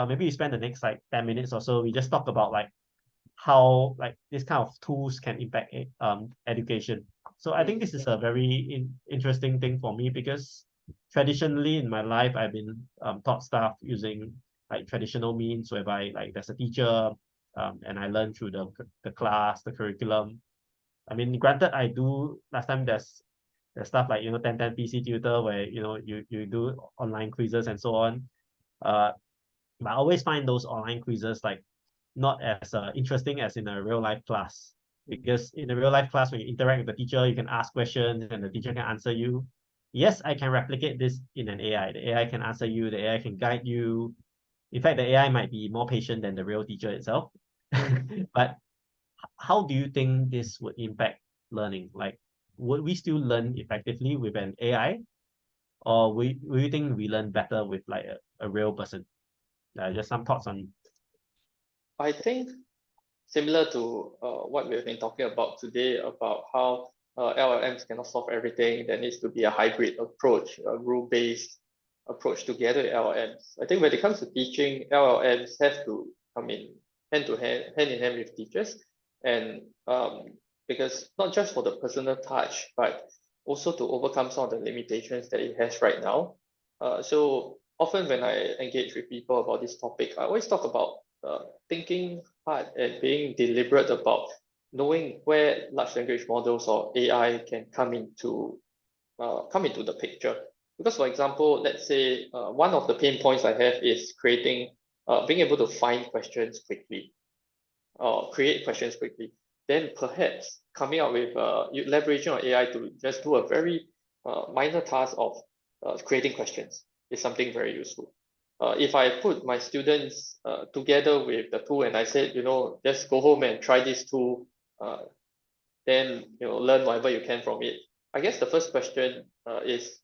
maybe we spend the next like 10 minutes or so, we just talk about like how like this kind of tools can impact education. So I think this is a very interesting thing for me because traditionally in my life I've been taught stuff using like traditional means whereby like there's a teacher and I learn through the class, the curriculum. I mean, granted, I do last time there's stuff like 1010 PC tutor where you do online quizzes and so on. Uh, but I always find those online quizzes like not as interesting as in a real life class. Because in a real life class, when you interact with the teacher, you can ask questions and the teacher can answer you. Yes, I can replicate this in an AI. The AI can answer you, the AI can guide you. In fact, the AI might be more patient than the real teacher itself. But how do you think this would impact learning? Like, would we still learn effectively with an AI? Or will you think we learn better with like a real person? Just some thoughts on. I think similar to what we've been talking about today about how LLMs cannot solve everything. There needs to be a hybrid approach, a rule-based approach together with LLMs. I think when it comes to teaching, LLMs have to come in hand in hand with teachers, and because not just for the personal touch, but also to overcome some of the limitations that it has right now. So often when I engage with people about this topic, I always talk about thinking hard and being deliberate about knowing where large language models or AI can come into the picture. Because for example, let's say one of the pain points I have is being able to find questions quickly or create questions quickly. Then perhaps coming up with leveraging on AI to just do a very minor task of creating questions is something very useful. If I put my students together with the tool and I said, just go home and try this tool, then learn whatever you can from it. I guess the first question is,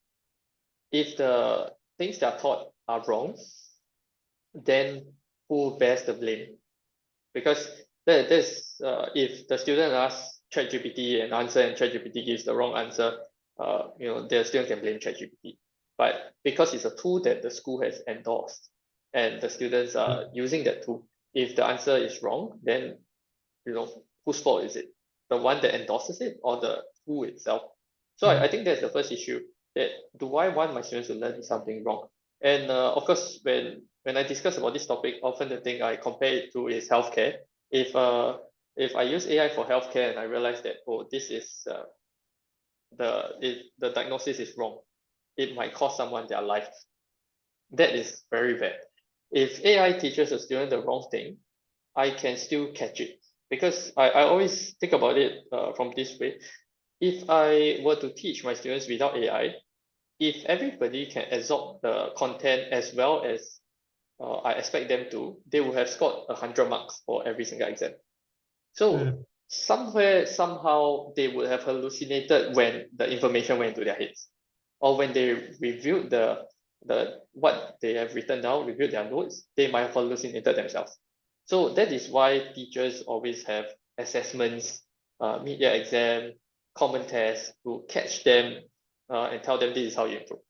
if the things that are taught are wrong, then who bears the blame? Because if the student asks ChatGPT an answer and ChatGPT gives the wrong answer, the student can blame ChatGPT. But because it's a tool that the school has endorsed and the students are using that tool, if the answer is wrong, then whose fault is it? The one that endorses it or the tool itself? So I think that's the first issue. That do I want my students to learn something wrong? And of course, when I discuss about this topic, often the thing I compare it to is healthcare. If I use AI for healthcare and I realize that this is the diagnosis is wrong, it might cost someone their life. That is very bad. If AI teaches a student the wrong thing, I can still catch it, because I always think about it from this way. If I were to teach my students without AI, if everybody can absorb the content as well as I expect them to, they will have scored 100 marks for every single exam. So somewhere, somehow, they would have hallucinated when the information went into their heads, or when they reviewed what they have written down, reviewed their notes, they might have hallucinated themselves. So that is why teachers always have assessments, mid-year exam, common tests to catch them and tell them this is how you improve.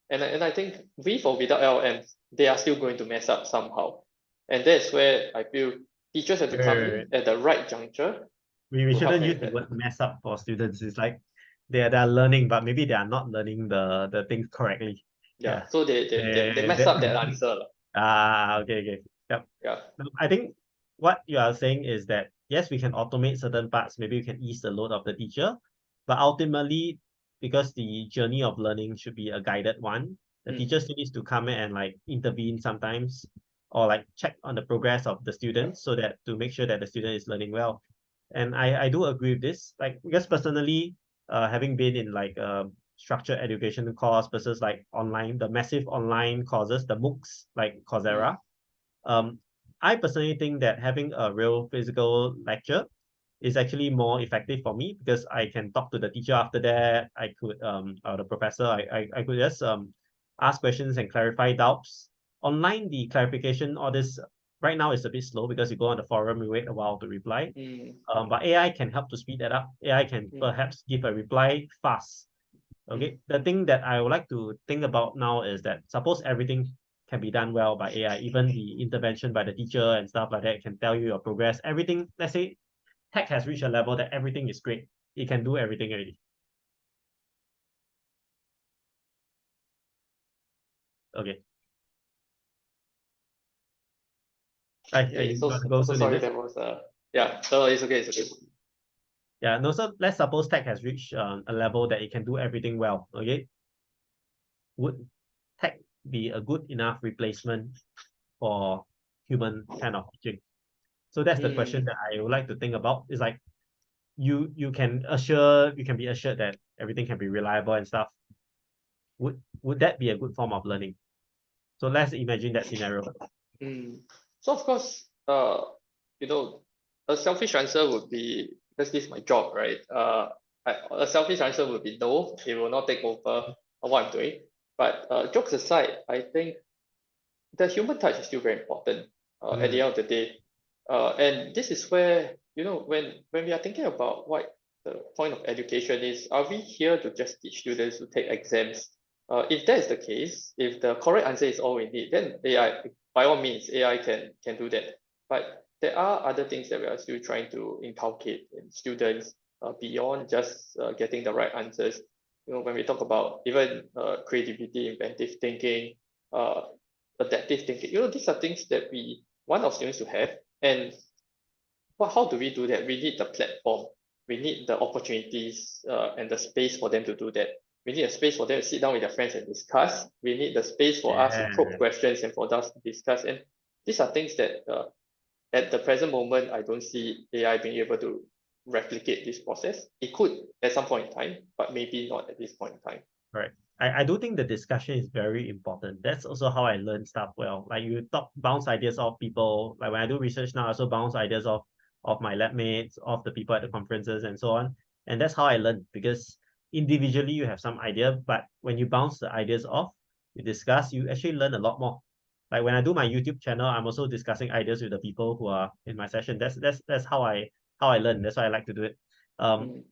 And I think with or without LLMs, they are still going to mess up somehow. And that's where I feel teachers have to come in at the right juncture. We shouldn't use the word mess up for students. It's like they're learning, but maybe they are not learning the things correctly. Yeah. So they mess up that answer. Okay. Yep. Yeah. I think what you are saying is that yes, we can automate certain parts, maybe we can ease the load of the teacher, but ultimately, because the journey of learning should be a guided one, the teacher still needs to come in and like intervene sometimes, or like check on the progress of the students so that to make sure that the student is learning well. And I do agree with this, like because personally, having been in like structured education course versus like the massive online courses, the MOOCs like Coursera, I personally think that having a real physical lecture is actually more effective for me because I can talk to the teacher after that. I could or the professor, I could just ask questions and clarify doubts. Online, the clarification, all this right now is a bit slow because you go on the forum, you wait a while to reply. But AI can help to speed that up. AI can perhaps give a reply fast. Okay. The thing that I would like to think about now is that suppose everything can be done well by AI. Even the intervention by the teacher and stuff like that can tell you your progress. Everything, let's say tech has reached a level that everything is great. It can do everything already. Okay. Okay, You so got to go so soon, is sorry, it? that was yeah, so it's okay, it's okay. Yeah, no, so let's suppose tech has reached a level that it can do everything well, okay? Would tech be a good enough replacement for human kind of teaching? So that's the question that I would like to think about. It's like you can be assured that everything can be reliable and stuff. Would that be a good form of learning? So let's imagine that scenario. So of course, you know, a selfish answer would be, because this is my job, right? A selfish answer would be no, it will not take over what I'm doing. But jokes aside, I think the human touch is still very important at the end of the day. And this is where, when we are thinking about what the point of education is, are we here to just teach students to take exams? If that is the case, if the correct answer is all we need, then AI, by all means, AI can do that. But there are other things that we are still trying to inculcate in students beyond just getting the right answers. When we talk about even creativity, inventive thinking, uh, adaptive thinking, these are things that we want our students to have. And how do we do that? We need the platform, we need the opportunities and the space for them to do that. We need a space for them to sit down with their friends and discuss. We need the space for us to probe Yeah, questions and for us to discuss. And these are things that at the present moment, I don't see AI being able to replicate this process. It could at some point in time, but maybe not at this point in time. right. I do think the discussion is very important. That's also how I learn stuff well. Like you bounce ideas off people. Like when I do research now, I also bounce ideas off my lab mates, off the people at the conferences and so on. And that's how I learn, because individually you have some idea, but when you bounce the ideas off, you discuss, you actually learn a lot more. Like when I do my YouTube channel, I'm also discussing ideas with the people who are in my session. That's how I learn. That's why I like to do it. Um, Mm,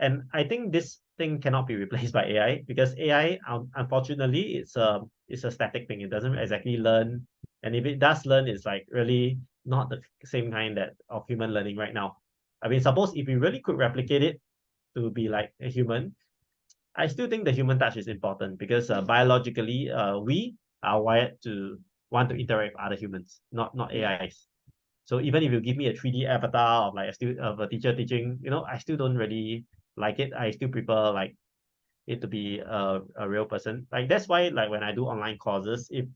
and I think this thing cannot be replaced by AI, because AI, unfortunately, it's a static thing. It doesn't exactly learn, and if it does learn, it's like really not the same kind that of human learning right now. I mean, suppose if we really could replicate it to be like a human, I still think the human touch is important, because biologically, we are wired to want to interact with other humans, not mm, AIs. So even if you give me a 3D avatar of like a teacher teaching, I still don't really like it. I still prefer like it to be a real person. Like that's why like when I do online courses, if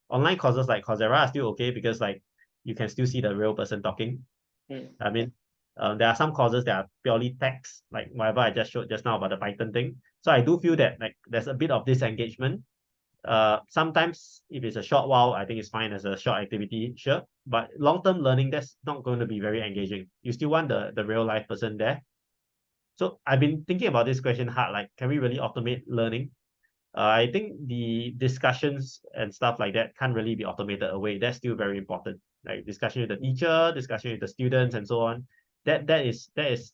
online courses like Coursera are still okay, because like you can still see the real person talking. mm, I mean, there are some courses that are purely text, like whatever I just showed just now about the Python thing. So I do feel that like there's a bit of disengagement. Sometimes if it's a short while, I think it's fine as a short activity, sure. But long-term learning, that's not going to be very engaging. You still want the real life person there. So I've been thinking about this question hard, like, can we really automate learning? I think the discussions and stuff like that can't really be automated away. That's still very important. Like discussion with the teacher, discussion with the students, and so on. That is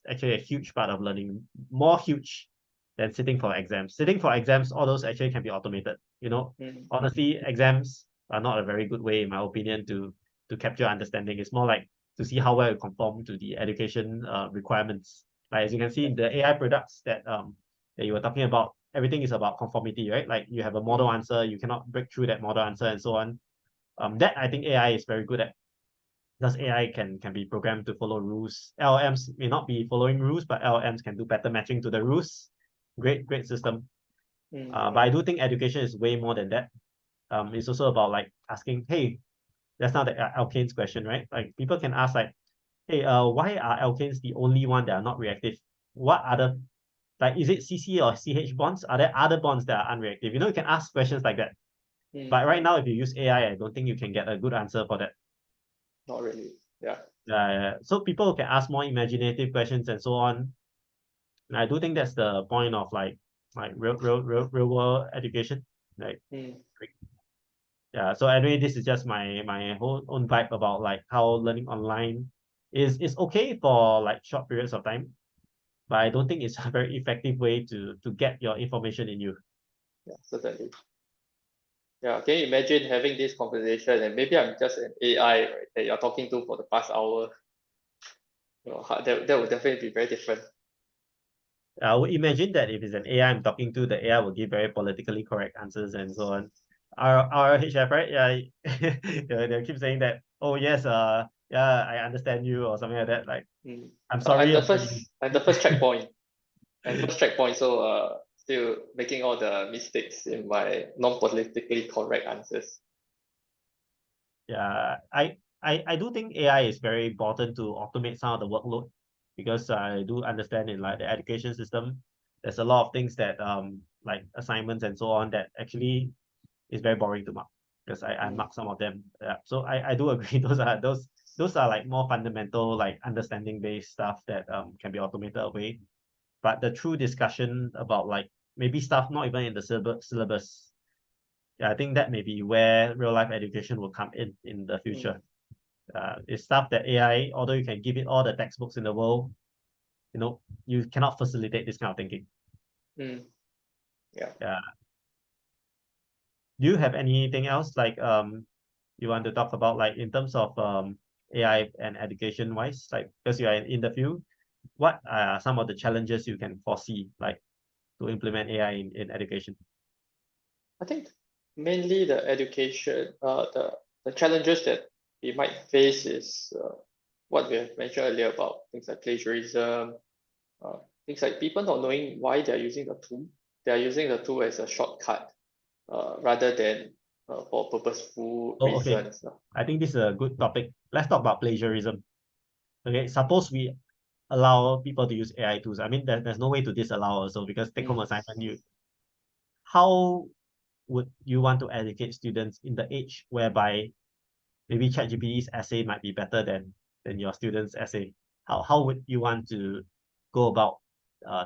actually a huge part of learning, more huge than sitting for exams. Sitting for exams, all those actually can be automated. mm, Honestly, exams are not a very good way, in my opinion, to capture understanding. It's more like to see how well you conform to the education requirements. Like as you can see in the AI products that you were talking about, everything is about conformity, right? Like you have a model mm, answer, you cannot break through that model answer and so on. That I think AI is very good at, because AI can be programmed to follow rules. LLMs may not be following rules, but LLMs can do better matching to the rules. Great system. But I do think education is way more than that. It's also about like asking, hey, that's not the alkanes question, right? Like people can ask like, hey, why are alkanes the only one that are not reactive? What other, like, is it CC or CH bonds? Are there other bonds that are unreactive? You can ask questions like that. mm. But right now, if you use AI, I don't think you can get a good answer for that. Not really. Yeah. So people can ask more imaginative questions and so on. And I do think that's the point of like real world education. Like, Mm, yeah. So anyway, this is just my whole own vibe about like how learning online is okay for like short periods of time, but I don't think it's a very effective way to get your information in you. yeah, certainly. Yeah, can you imagine having this conversation and maybe I'm just an AI, right, that you're talking to for the past hour? That would definitely be very different. I would imagine that if it's an AI I'm talking to, the AI will give very politically correct answers and so on. Our HF, right? Yeah, they'll keep saying that, oh yes, yeah, I understand you or something like that. Like, I'm I'm sorry, the first checkpoint. I'm first checkpoint, so still making all the mistakes in my non-politically correct answers. yeah, I do think AI is very important to automate some of the workload because I do understand in like the education system, there's a lot of things that like assignments and so on that actually is very boring to mark because I Mm, mark some of them. Yeah. So I do agree those are like more fundamental like understanding based stuff that can be automated away. But the true discussion about like maybe stuff not even in the syllabus, yeah, I think that may be where real life education will come in the mm, future. It's stuff that AI, although you can give it all the textbooks in the world, you cannot facilitate this kind of thinking. mm, yeah. Yeah. Do you have anything else like you want to talk about like in terms of AI and education wise, like because you are in the field, what are some of the challenges you can foresee like to implement AI in education? I think mainly the education, the challenges that we might face is what we have mentioned earlier about things like plagiarism, uh, things like people not knowing why they're using the tool. They're using the tool as a shortcut rather than for purposeful Oh, okay. reasons. I think this is a good topic. Let's talk about plagiarism. Okay, suppose we allow people to use AI tools. I mean, there's no way to disallow also because take home Mm, assignment, how would you want to educate students in the age whereby maybe ChatGPT's essay might be better than your student's essay? How would you want to go about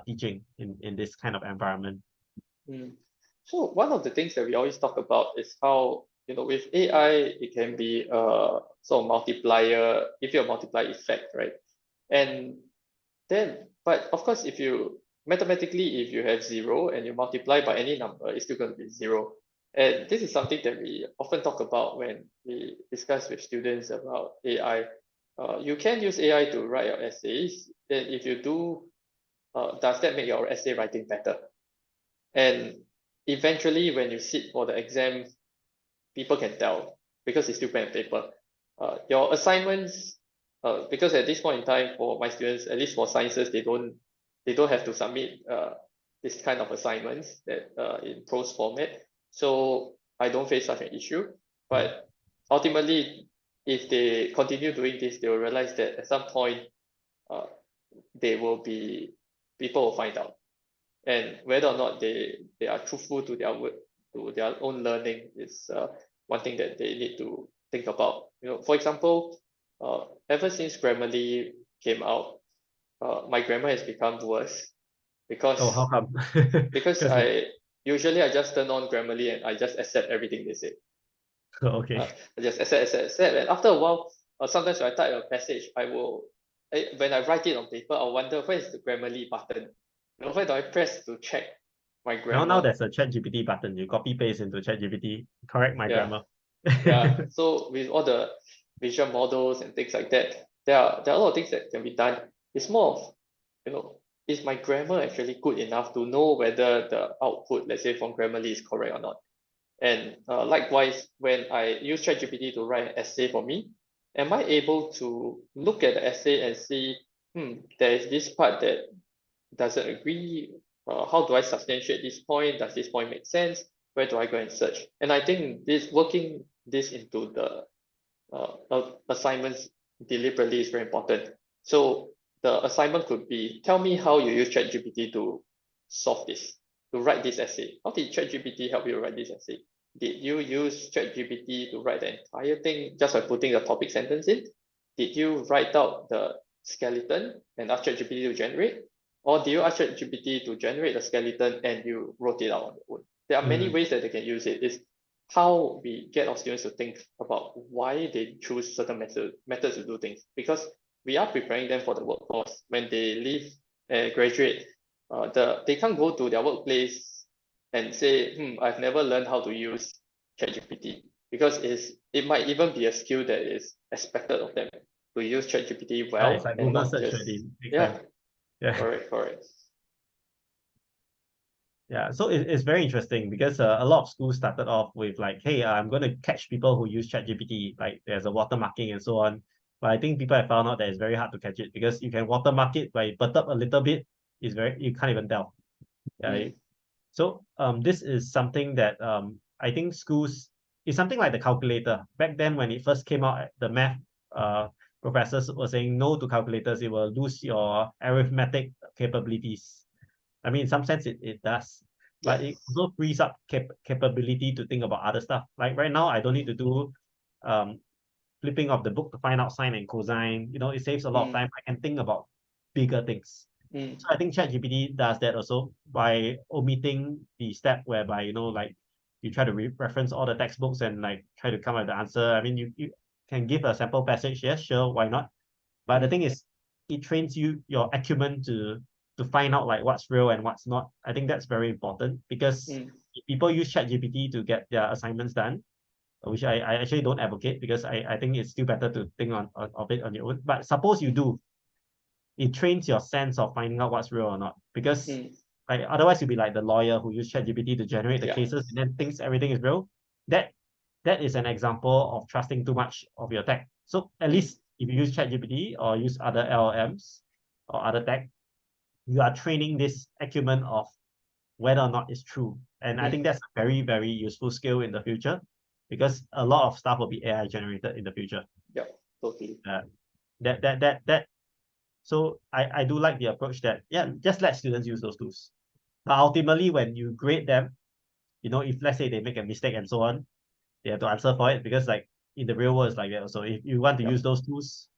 teaching in this kind of environment? mm. So one of the things that we always talk about is how, with AI, it can be a sort of multiplier, give you a multiplier effect, right? And but of course, mathematically, if you have zero and you multiply by any number, it's still going to be zero. And this is something that we often talk about when we discuss with students about AI. You can use AI to write your essays. Then if you do, does that make your essay writing better? And eventually, when you sit for the exam, people can tell because it's still pen and paper. Your assignments, because at this point in time, for my students, at least for sciences, they don't have to submit this kind of assignments that in prose format. So I don't face such an issue. But ultimately, if they continue doing this, they will realize that at some point, uh, they will be people will find out, and whether or not they are truthful to their work, to their own learning is one thing that they need to think about. For example, ever since Grammarly came out, my grammar has become worse Oh, how because come? because Because I usually I just turn on Grammarly and I just accept everything they say. okay. I just accept, and after a while, sometimes when I type a passage, when I write it on paper, I'll wonder where is the Grammarly button. Where do I press to check my Now grammar? there's a ChatGPT button. You copy paste into ChatGPT, correct my Yeah, grammar. yeah. So with all the visual models and things like that, there are a lot of things that can be done. It's more of, is my grammar actually good enough to know whether the output, let's say from Grammarly, is correct or not? And likewise, when I use ChatGPT to write an essay for me, am I able to look at the essay and see, there is this part that doesn't agree? How do I substantiate this point? Does this point make sense? Where do I go and search? And I think working this into the assignments deliberately is very important. So the assignment could be, tell me how you use ChatGPT to solve this, to write this essay. How did ChatGPT help you write this essay? Did you use ChatGPT to write the entire thing just by putting the topic sentence in? Did you write out the skeleton and ask ChatGPT to generate? Or do you ask ChatGPT to generate the skeleton and you wrote it out on your own? There are many Mm, ways that they can use it. It's how we get our students to think about why they choose certain methods to do things, because we are preparing them for the workforce. When they leave and graduate, they can't go to their workplace and say, I've never learned how to use ChatGPT, because it might even be a skill that is expected of them to use ChatGPT Right, it's well like and Google not search just already. Makes yeah, sense. Yeah. correct. Yeah, so it's very interesting because a lot of schools started off with like, hey, I'm going to catch people who use ChatGPT, like there's a watermarking and so on. But I think people have found out that it's very hard to catch it because you can watermark it, but it perturb a little bit, you can't even tell. Yeah. Mm, So this is something that I think schools is something like the calculator. Back then when it first came out, the math uh professors were saying no to calculators, it will lose your arithmetic capabilities. I mean, in some sense, it does, but it yes. also frees up capability to think about other stuff. Like right now, I don't need to do um, flipping of the book to find out sine and cosine. You know, it saves a lot of Mm, time. I can think about bigger things. mm, So I think ChatGPT does that also by omitting the step whereby, like you try to reference all the textbooks and like try to come up with the answer. I mean, you can give a sample passage. Yes, sure, why not? But the mm, thing is, it trains your acumen to find out like what's real and what's not. I think that's very important because mm, if people use ChatGPT to get their assignments done, which I actually don't advocate because I think it's still better to think of it on your own. But suppose you mm, do, it trains your sense of finding out what's real or not. Because mm, like otherwise you'll be like the lawyer who used ChatGPT to generate the yeah. cases and then thinks everything is real. That that is an example of trusting too much of your tech. So at Mm, least if you use ChatGPT or use other LLMs or other tech, you are training this acumen of whether or not it's true. And I think mm, that's a very, very useful skill in the future because a lot of stuff will be AI generated in the future. yeah, totally. Uh, that so I do like the approach that yeah, just let students use those tools. But ultimately when you grade them, if let's say they make a mistake and so on, they have to answer for it because like in the real world it's like that. So if you want to Yeah. use those tools,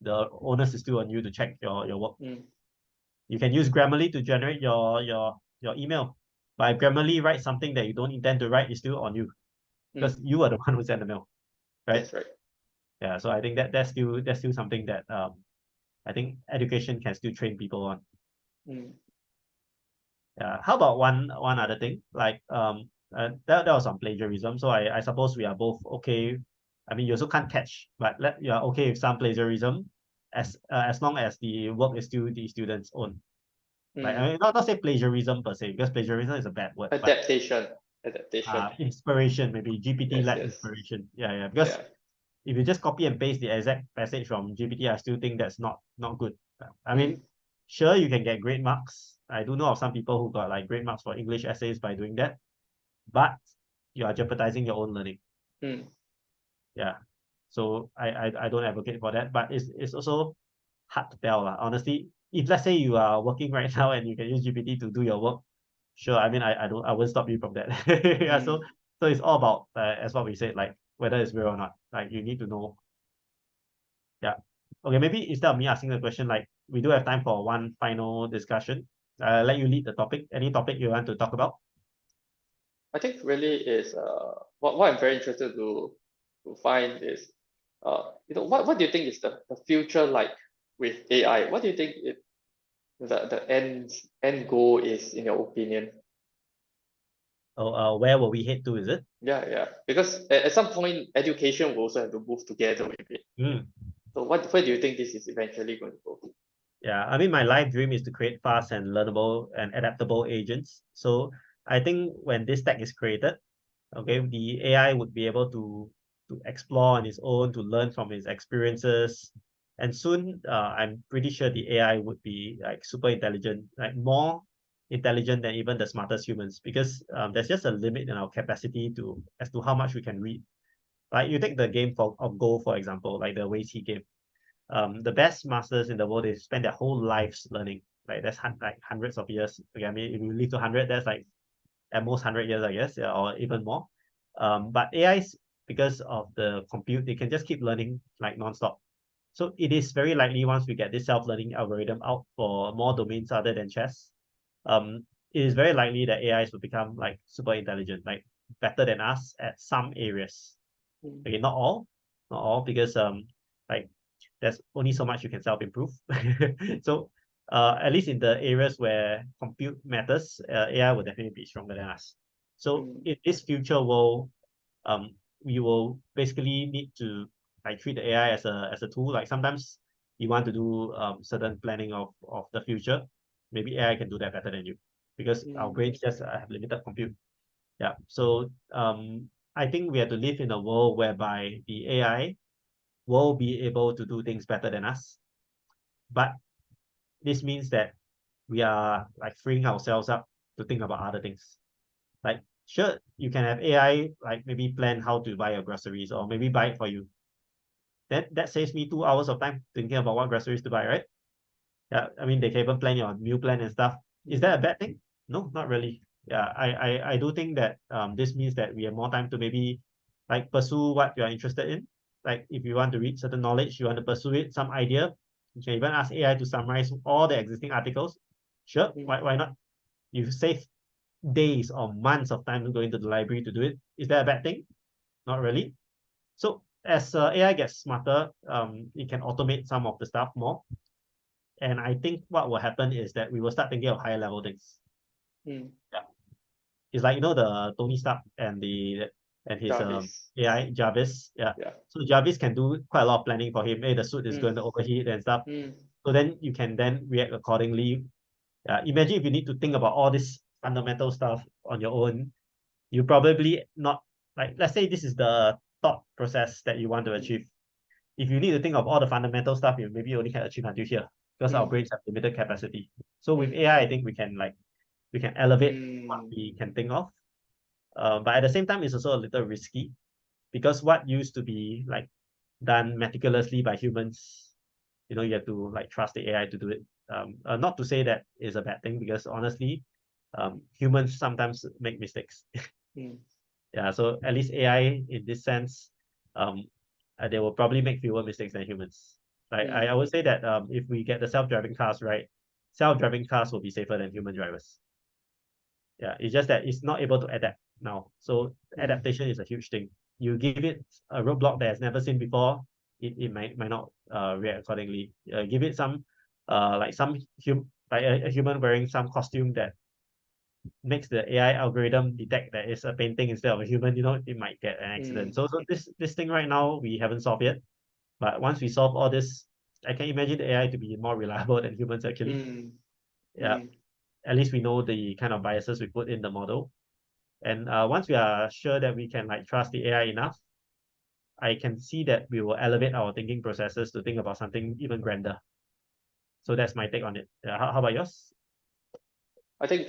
the onus is still on you to check your work. Mm, You can use Grammarly to generate your email. But if Grammarly writes something that you don't intend to write, it's still on you mm, because you are the one who sent the mail, right? that's right. Yeah. So I think that's still something that I think education can still train people on. Mm, Yeah. How about one other thing? Like that was on plagiarism. So I suppose we are both okay. I mean, you also can't catch, but you are okay with some plagiarism as long as the work is still the student's own. Like I mm. mean, not say plagiarism per se, because plagiarism is a bad word, but Adaptation. Adaptation. inspiration, maybe GPT Yes, led yes. inspiration. Yeah, yeah. Because Yeah. if you just copy and paste the exact passage from GPT, I still think that's not good. I Mm, mean, sure you can get great marks. I do know of some people who got like great marks for English essays by doing that, but you are jeopardizing your own learning. mm, Yeah. So I don't advocate for that, but it's also hard to tell. Honestly, if let's say you are working right now and you can use GPT to do your work, sure. I mean, I won't stop you from that. Yeah. So mm. it's all about as what we said, like whether it's real or not. Like you need to know. Yeah. Okay. Maybe instead of me asking the question, like we do have time for one final discussion. Let you lead the topic. Any topic you want to talk about? I think really is what I'm very interested to find is what do you think is the future like with AI? What do you think the end goal is in your opinion? Or where will we head to? Is it? Yeah. Because at some point education will also have to move together with it. Mm. So where do you think this is eventually going to go? Yeah, I mean, my life dream is to create fast and learnable and adaptable agents. So I think when this tech is created, okay, the AI would be able to explore on its own, to learn from its experiences, and soon, I'm pretty sure the AI would be like super intelligent, like more intelligent than even the smartest humans, because there's just a limit in our capacity to as to how much we can read. Like you take the game of Go, for example, like the Weiqi game. The best masters in the world, they spend their whole lives learning. Like that's like hundreds of years. Okay, I mean, if you live to 100, that's like at most 100 years, I guess, yeah, or even more. But AIs, because of the compute, they can just keep learning like nonstop. So it is very likely once we get this self-learning algorithm out for more domains other than chess, it is very likely that AIs will become like super intelligent, like better than us at some areas. Mm, Okay, not all, because like there's only so much you can self-improve. So at least in the areas where compute matters, AI will definitely be stronger than us. So mm, in this future world, we will basically need to like treat the AI as a tool. Like sometimes you want to do certain planning of the future, maybe AI can do that better than you because our brains just have limited compute. Yeah. So I think we have to live in a world whereby the AI will be able to do things better than us. But this means that we are like freeing ourselves up to think about other things. Like, sure, you can have AI like maybe plan how to buy your groceries or maybe buy it for you. That saves me 2 hours of time thinking about what groceries to buy, right? Yeah, I mean they can even plan your meal plan and stuff. Is that a bad thing? No, not really. Yeah, I do think that this means that we have more time to maybe like pursue what you are interested in. Like if you want to read certain knowledge, you want to pursue it, some idea, you can even ask AI to summarize all the existing articles. Sure, why not? You save days or months of time going to the library to do it. Is that a bad thing? Not really. So as AI gets smarter, it can automate some of the stuff more. And I think what will happen is that we will start thinking of higher level things. Yeah. It's like, the Tony Stark and his Jarvis. AI, Jarvis. Yeah. Yeah. So Jarvis can do quite a lot of planning for him. Hey, the suit is going to overheat and stuff. So then you can then react accordingly. Imagine if you need to think about all this fundamental stuff on your own, you probably not like, let's say this is the thought process that you want to achieve. If you need to think of all the fundamental stuff, you maybe only can achieve until here because our brains have limited capacity. So with AI, I think we can elevate what we can think of. But at the same time, it's also a little risky because what used to be like done meticulously by humans, you have to like trust the AI to do it. Not to say that is a bad thing because honestly, humans sometimes make mistakes. Yeah, so at least AI in this sense, they will probably make fewer mistakes than humans. Like I would say that if we get the self-driving cars right, self-driving cars will be safer than human drivers. Yeah, it's just that it's not able to adapt now. So adaptation is a huge thing. You give it a roadblock that has never seen before, it might not react accordingly. Give it some like a human wearing some costume that makes the AI algorithm detect that it's a painting instead of a human, it might get an accident. So this thing right now we haven't solved yet. But once we solve all this, I can imagine the AI to be more reliable than humans actually. Yeah. At least we know the kind of biases we put in the model. And once we are sure that we can like trust the AI enough, I can see that we will elevate our thinking processes to think about something even grander. So that's my take on it. How about yours? I think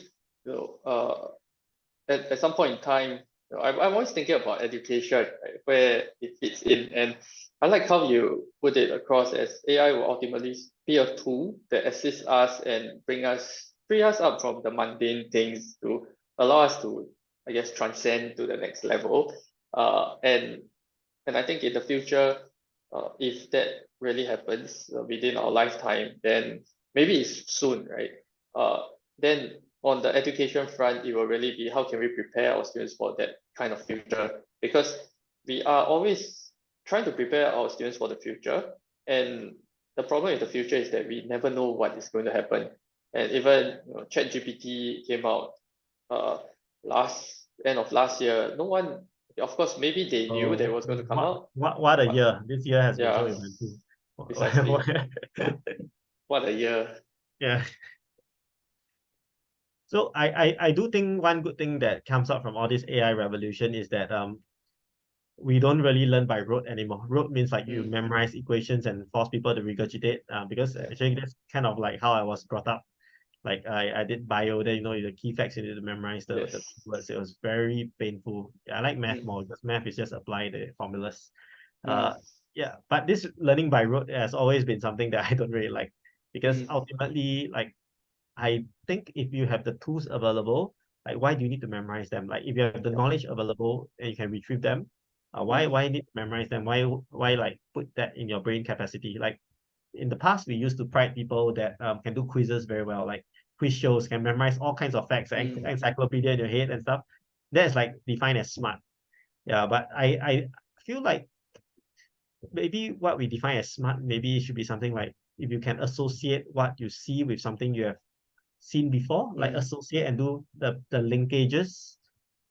at some point in time, I'm always thinking about education, right, where it fits in. And I like how you put it across as AI will ultimately be a tool that assists us and free us up from the mundane things to allow us to, I guess, transcend to the next level. And I think in the future, if that really happens within our lifetime, then maybe it's soon, right? Then on the education front, it will really be how can we prepare our students for that kind of future? Because we are always trying to prepare our students for the future. And the problem with the future is that we never know what is going to happen. And even ChatGPT came out last end of last year. No one, of course, maybe they knew that it was going to come out. What a year. This year has been so Yeah, eventful. precisely. What a year. Yeah. So I do think one good thing that comes out from all this AI revolution is that we don't really learn by rote anymore. Rote means like you memorize equations and force people to regurgitate. Because actually that's kind of like how I was brought up. Like I did bio, then the key facts you need to memorize the words. It was very painful. Yeah, I like math more because math is just apply the formulas. Yeah, but this learning by rote has always been something that I don't really like because ultimately, like I think if you have the tools available, like why do you need to memorize them? Like if you have the knowledge available and you can retrieve them, why need to memorize them? Why like put that in your brain capacity? Like in the past, we used to pride people that can do quizzes very well, like quiz shows, can memorize all kinds of facts, encyclopedia in your head and stuff. That's like defined as smart. Yeah, but I feel like maybe what we define as smart maybe should be something like if you can associate what you see with something you have seen before, like associate and do the linkages,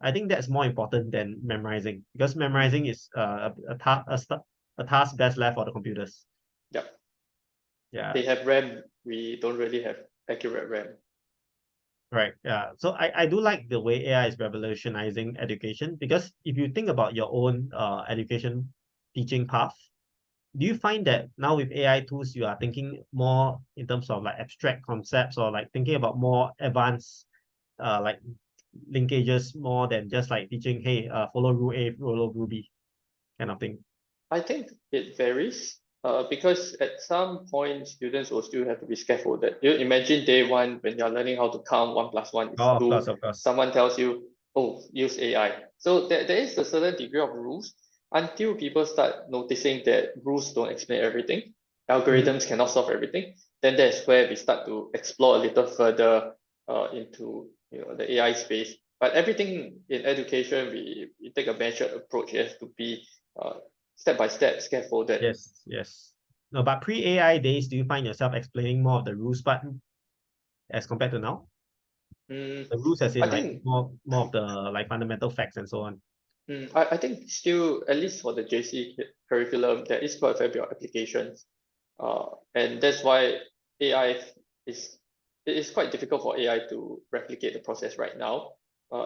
I think that's more important than memorizing, because memorizing is a task best left for the computers. Yeah. Yeah. They have RAM. We don't really have accurate RAM. Right. Yeah. So I do like the way AI is revolutionizing education, because if you think about your own education teaching path, do you find that now with AI tools you are thinking more in terms of like abstract concepts, or like thinking about more advanced like linkages more than just like teaching, hey, follow rule A, follow rule B kind of thing? I think it varies because at some point students will still have to be scaffolded. You imagine day one when you're learning how to count 1 + 1 is Oh, of 2. course, of course. Someone tells you, oh, use AI. So there is a certain degree of rules until people start noticing that rules don't explain everything. Algorithms cannot solve everything. Then that's where we start to explore a little further into the AI space. But everything in education, we take a measured approach. It has to be step by step scaffolded. Yes, yes. No, but pre-AI days, do you find yourself explaining more of the rules part as compared to now? Mm, The rules as in I like think more of the like fundamental facts and so on. I think still, at least for the JC curriculum, there is quite a fair bit of applications. And that's why AI is it is quite difficult for AI to replicate the process right now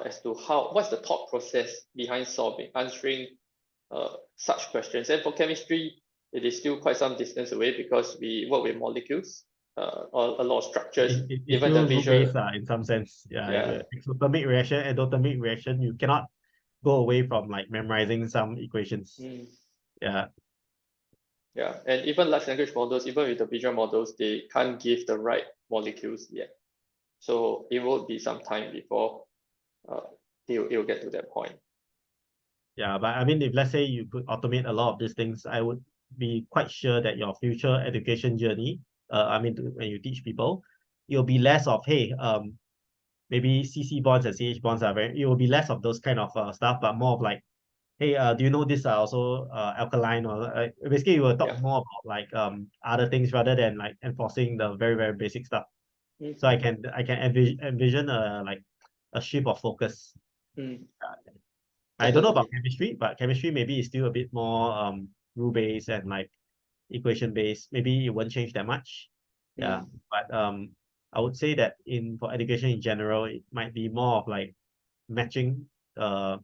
as to what's the thought process behind answering such questions. And for chemistry, it is still quite some distance away because we work with molecules or a lot of structures, It's even the still visual. rule-based in some sense. Yeah, Yeah. exothermic reaction, endothermic reaction, you cannot go away from like memorizing some equations. Mm, Yeah, yeah. And even large language models, even with the visual models, they can't give the right molecules yet. So it will be some time before uh, it will get to that point. yeah. But I mean, if let's say you could automate a lot of these things, I would be quite sure that your future education journey, I mean, when you teach people, it'll be less of, hey, maybe CC bonds and CH bonds are very, it will be less of those kind of stuff, but more of like, hey, do you know these are also alkaline, or basically you will talk Yeah. more about like other things rather than like enforcing the very, very basic stuff. So Mm-hmm. I can envision like a shift of focus. Mm, I don't know about definitely. chemistry, but chemistry maybe is still a bit more rule based and like equation based. Maybe it won't change that much. Yeah. Mm, But I would say that in for education in general, it might be more of like matching uh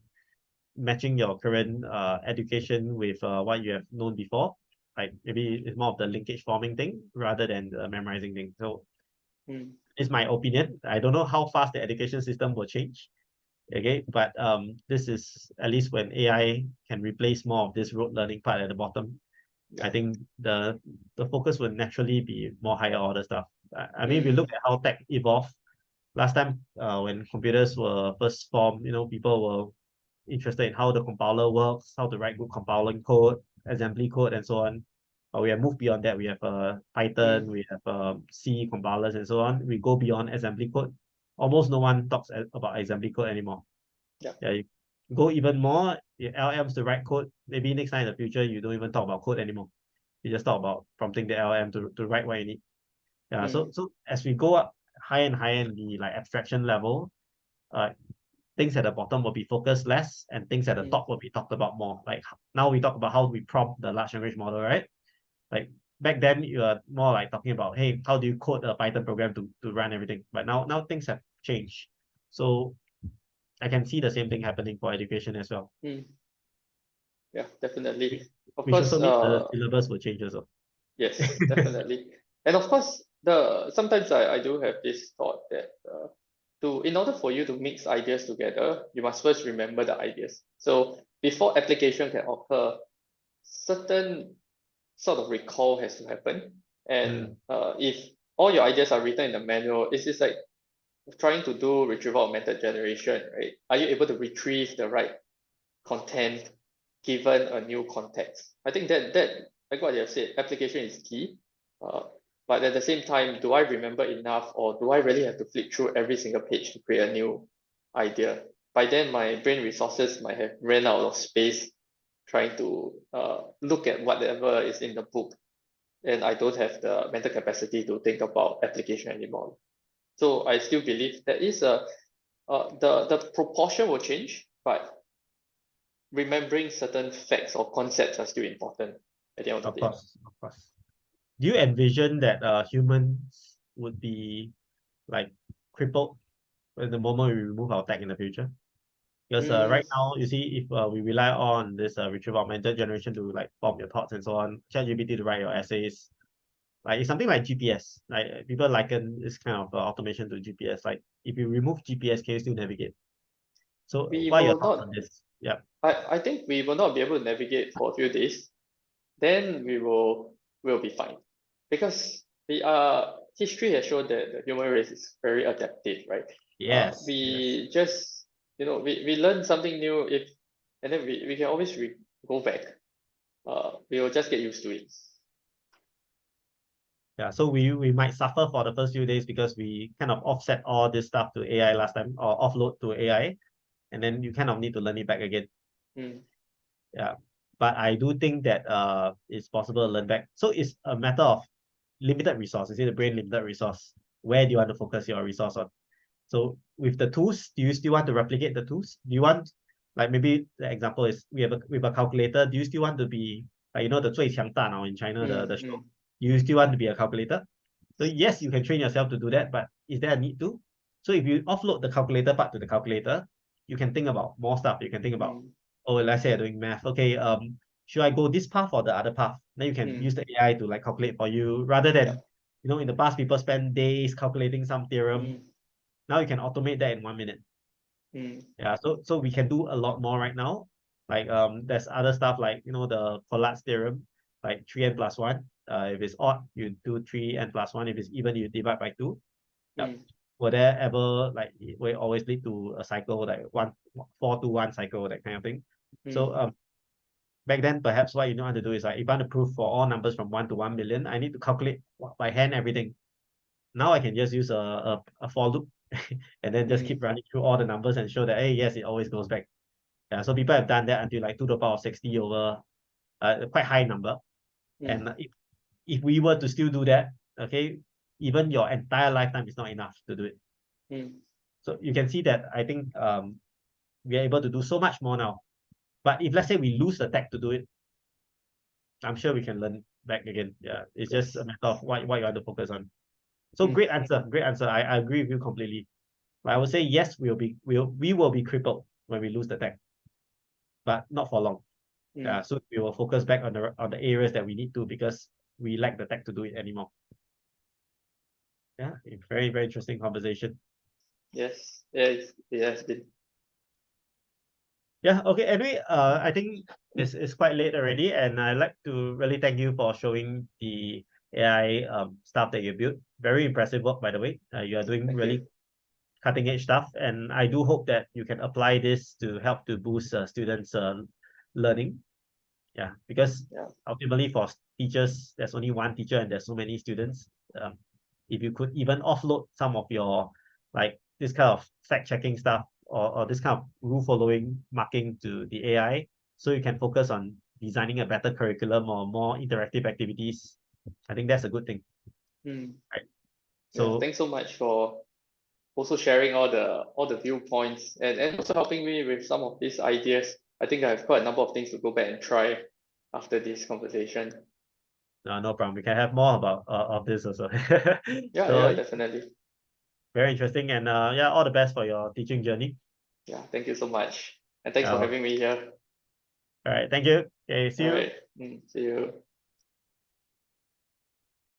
matching your current education with what you have known before. Like maybe it's more of the linkage forming thing rather than the memorizing thing. So mm, it's my opinion. I don't know how fast the education system will change. Okay, but this is at least when AI can replace more of this rote learning part at the bottom. yeah. I think the focus will naturally be more higher order stuff. I mean, if you Mm, look at how tech evolved last time, when computers were first formed, people were interested in how the compiler works, how to write good compiling code, assembly code, and so on. But we have moved beyond that. We have Python, mm, we have C compilers, and so on. We go beyond assembly code. Almost no one talks about assembly code anymore. yeah. Yeah, you go even more, LLMs to write code. Maybe next time in the future, you don't even talk about code anymore. You just talk about prompting the LLM to write what you need. Yeah, Mm, so as we go up higher and higher in the like abstraction level, uh, things at the bottom will be focused less, and things at the mm, top will be talked about more. Like now we talk about how we prompt the large language model, right? Like back then you are more like talking about, hey, how do you code a Python program to run everything? But now things have changed. So I can see the same thing happening for education as well. mm, yeah, definitely. Of Which course, also means the syllabus will change also. yes, definitely. And of course, the sometimes I do have this thought that in order for you to mix ideas together, you must first remember the ideas. So before application can occur, certain sort of recall has to happen. And Mm, if all your ideas are written in the manual, it's like trying to do retrieval augmented generation, right? Are you able to retrieve the right content given a new context? I think that like what you have said, application is key. Uh, but at the same time, do I remember enough, or do I really have to flip through every single page to create a new idea? By then, my brain resources might have ran out of space trying to look at whatever is in the book, and I don't have the mental capacity to think about application anymore. So I still believe there is the proportion will change, but remembering certain facts or concepts are still important at the end of Of the day. course, of course. Do you envision that humans would be like crippled at the moment we remove our tech in the future? Because Mm, right now, you see, if we rely on this retrieval augmented generation to like form your thoughts and so on, ChatGPT to write your essays, like it's something like GPS. Like people liken this kind of automation to GPS. Like if you remove GPS, can you still navigate? So we what are your will thoughts on not. this? Yeah. I think we will not be able to navigate for a few days. Then will be fine, because the history has shown that the human race is very adaptive, right? Yes. Yes. We just we learn something new, if and then we can always go back. We will just get used to it. Yeah. So we might suffer for the first few days because we kind of offset all this stuff to AI last time or offload to AI, and then you kind of need to learn it back again. Mm, Yeah. But I do think that it's possible to learn back. So it's a matter of limited resource. Is it the brain limited resource? Where do you want to focus your resource on? So with the tools, do you still want to replicate the tools? Do you want, like maybe the example is we have a calculator. Do you still want to be like the 最强大脑 in China, the show? mm, Do you still want to be a calculator? So yes, you can train yourself to do that, but is there a need to? So if you offload the calculator part to the calculator, you can think about more stuff. You can think about, mm, oh, let's say you're doing math. Okay, should I go this path or the other path? Then you can use mm, the AI to like calculate for you rather yeah, than, in the past people spend days calculating some theorem. mm, Now you can automate that in 1 minute. mm, Yeah, so we can do a lot more right now. Like there's other stuff like the Pollard's theorem, like 3n plus 1. If it's odd, you do 3n plus 1. If it's even, you divide by 2. Yep. mm, Will there ever like it will always lead to a cycle like 4 to 1 cycle, that kind of thing? So mm, back then perhaps what you don't want to do is like if I want to prove for all numbers from 1 to 1 million, I need to calculate by hand everything. Now I can just use a for loop and then just keep mm, running through all the numbers and show that, hey, yes, it always goes back. Yeah, so people have done that until like 2 to the power of 60 over quite high number. mm, And if we were to still do that, okay, even your entire lifetime is not enough to do it. mm, So you can see that I think we are able to do so much more now. But if let's say we lose the tech to do it, I'm sure we can learn back again. Yeah, it's just a yes. matter of what you want to focus on. So Mm, great answer, great answer. I agree with you completely. But I would say yes, we will be crippled when we lose the tech, but not for long. mm, Yeah, so we will focus back on the areas that we need to because we lack the tech to do it anymore. Yeah, very, very interesting conversation. yes. Yes, it has been. Yeah, okay. Anyway, I think it's quite late already, and I'd like to really thank you for showing the AI stuff that you built. Very impressive work, by the way. You are doing Thank you. really cutting edge stuff, and I do hope that you can apply this to help to boost students' learning. Yeah, because Yeah. ultimately for teachers, there's only one teacher and there's so many students. Um, if you could even offload some of your like this kind of fact checking stuff or this kind of rule following marking to the AI, so you can focus on designing a better curriculum or more interactive activities. I think that's a good thing, Mm, right? yeah. So Thanks so much for also sharing all the viewpoints, and also helping me with some of these ideas. I think I have quite a number of things to go back and try after this conversation. no problem. We can have more about of this also. Yeah, So yeah, definitely. very interesting, and yeah, all the best for your teaching journey. Yeah, thank you so much. And thanks for Uh, having me here. all right, thank you. Okay, see All you. right. See you.